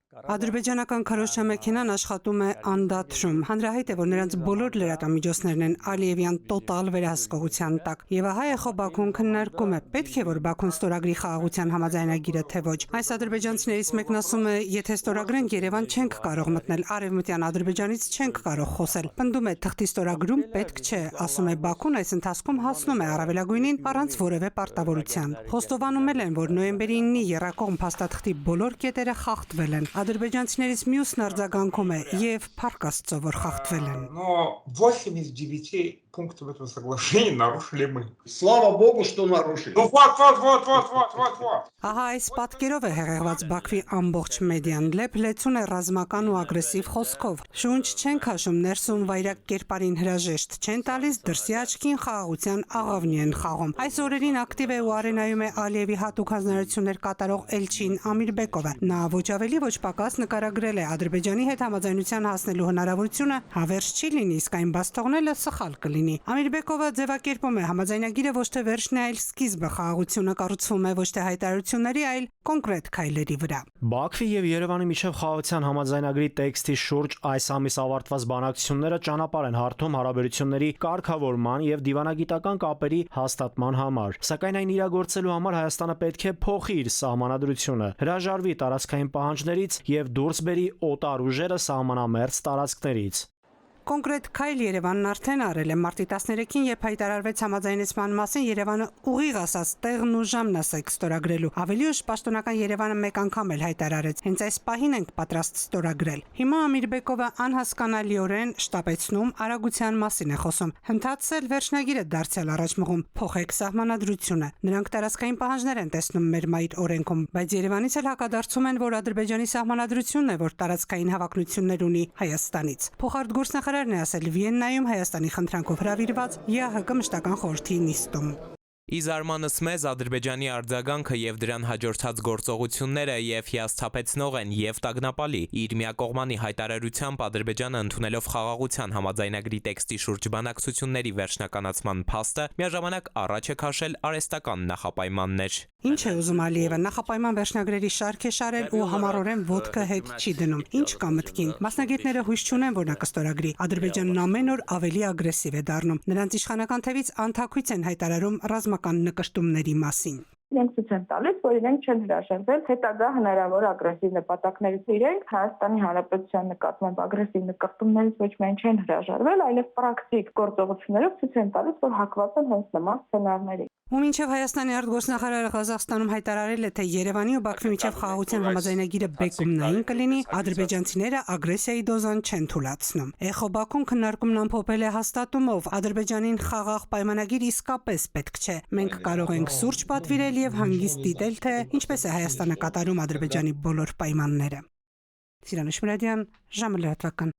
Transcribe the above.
Ադրբեջանական քարոզչամեքենան աշխատում է անդադրում։ Հանրահայտ է, որ նրանց բոլոր լրատվամիջոցներն են Ալիևյան տոտալ վերահսկողության տակ։ Եվ ահա Էխո Բաքուն քննարկում է, պետք է որ Բաքուն ստորագրի խաղաղության համաձայնագիրը, թե ոչ։ Այս ադրբեջանցիներից մեկն ասում է, եթե ստորագրենք, Երևան չենք կարող մտնել, արևմտյան Ադրբեջանից չենք կարող խոսել։ Պնդում է, թղթի ստորագրում պետք չէ, ասում է Բաքուն այս ընթացքում հասնում է առավելագույնին առանց որևէ պարտավորության։ Խոստովանում են, որ նոյեմբերի 9-ի եռակողմ փաստաթղթի բոլոր կետերը խախտվել են։ Ադրբեջանցիներից մյուսն արձագանքում է եւ փառք Աստծո, որ խախտվել են։ Но 8 из 9 пунктов этого соглашения нарушили мы. Слава Богу, что нарушили. Ну вот. Ահա այս պատկերով է հեղեղված Բաքվի ամբողջ մեդիան, լեփ-լեցուն է ռազմական ու ագրեսիվ խոսքով։ Շունչ չեն քաշում, ներսում վայրակ կերպարին հրաժեշտ չեն տալիս, դրսի աչքին խաղաղության աղավնի են խաղում։ Այս օրերին ակտիվ է ու արենայում է Ալիևի հատուկ հանձնարարություններ կատարող Էլչին Ամիրբեկովը։ Նա ոչ ավելի ոչ պակաս նկարագրել է Ադրբեջանի հետ համաձայնության հասնելու հնարավորությունը, հավերժ չի լինի, իսկ այն բաց թողնելը սխալ կլինի։ Ամիրբեկովը ձևակերպում է համաձայնագիրը ոչ թե վերջն է, այլ սկիզբը, խաղաղությունը կառուցվում է ոչ թե հայտարարությունների, այլ կոնկրետ քայլերի վրա։ Բաքվի եւ Երևանի միջև խաղաղության համաձայնագրի տեքստի շուրջ այս ամիս ավարտված բանակցությունները ճանապարհ են հարթում հարաբերությունների կարգավորման եւ դիվանագիտական կապերի հաստատման համար։ Սակայն այն իրագործելու համար Հայաստանը պետք է փոխի իր սահմանադրությունը, հրաժարվի տարածքային պահանջներից եւ դուրս բերի օտար ուժերը սահմանամերձ տարածքներից։ Կոնկրետ քայլ Երևանն արդեն արել է մարտի 13-ին, երբ հայտարարվեց համաձայնեցման մասին, Երևանը ուղիղ ասած տեղն ու ժամն ասեք ստորագրելու։ Ավելի ուշ պաշտոնական Երևանը մեկ անգամ էլ հայտարարեց, հենց այս պահին ենք պատրաստ ստորագրել։ Հիմա Ամիրբեկովը անհասկանալիորեն շտապեցնում արագության մասին է խոսում։ Հնդածել վերջնագիրը դարձյալ առաջ մղում, փոխեք սահմանադրությունը։ Նրանք տարածքային պահանջներ են տեսնում մեր մայր օրենքում, բայց Երևանից էլ հակադարձում են, որ Ադրբեջանի սահմանադրությունն է, որ տարածքային հավակնություններ ունի Հայաստանից։ Փոխարտգործնախարար է ասել Վիեննայում Հայաստանի խնդրանքով հրավիրված ԵԱՀԿ մշտական խորհրդի նիստում։ Ի զարմանս մեզ Ադրբեջանի արձագանքը եւ դրան հաջորդած գործողությունները եւ հիասթափեցնող են եւ տագնապալի։ Իր միակողմանի հայտարարությամբ Ադրբեջանը ընդունելով խաղաղության համաձայնագրի տեքստի շուրջ բանակցությունների վերջնականացման փաստը միաժամանակ առաջ է քաշել արհեստական նախապայմաններ։ Ինչ է ուզում Ալիևը, նախապայման վերջնագրերի շարք է շարել ու համառորեն ոտքը հետ չի դնում։ Ինչ կա մտքին։ Մասնագետները հույս չունեն, որ նա կստորագրի։ Ադրբեջանն ամեն օր ավելի ագրեսիվ է դառնում։ Նրանց իշխանական թևից անթաքույց են հայտարարում ռազմական նկշտումների մասին։ Իրենք ցույց են տալիս, որ իրենք չեն հրաժարվել հետագա հնարավոր ագրեսիվ նպատակներից։ Իրենք Հայաստանի Հանրապետության նկատմամբ ագրեսիվ նկատումներից ոչ միայն չեն հրաժարվել, այլև պրակտիկ գործողություններով ցույց են տալիս, որ հակված են հենց նման սցենարների։ Ու մինչև Հայաստանի արտգործնախարարը Ղազախստանում հայտարարել է, թե Երևանի ու Բաքվի միջև խաղաղության համաձայնագիրը բեկումնային կլինի, ադրբեջանցիները ագրեսիայի դոզան չեն թույլատրում։ Էխո Բաքուն քննարկումն ամփոփել է հաստատումով Ադրբեջանին խաղաղ պայմանագիր իսկապես պետք չէ։ Մենք կարող ենք սուրճ պատվիրել եւ հանգիստ դիտել, թե ինչպես է Հայաստանը կատարում Ադրբեջանի բոլոր պայմանները։ Սիրան Շմրադյան, ժամը լրատվական։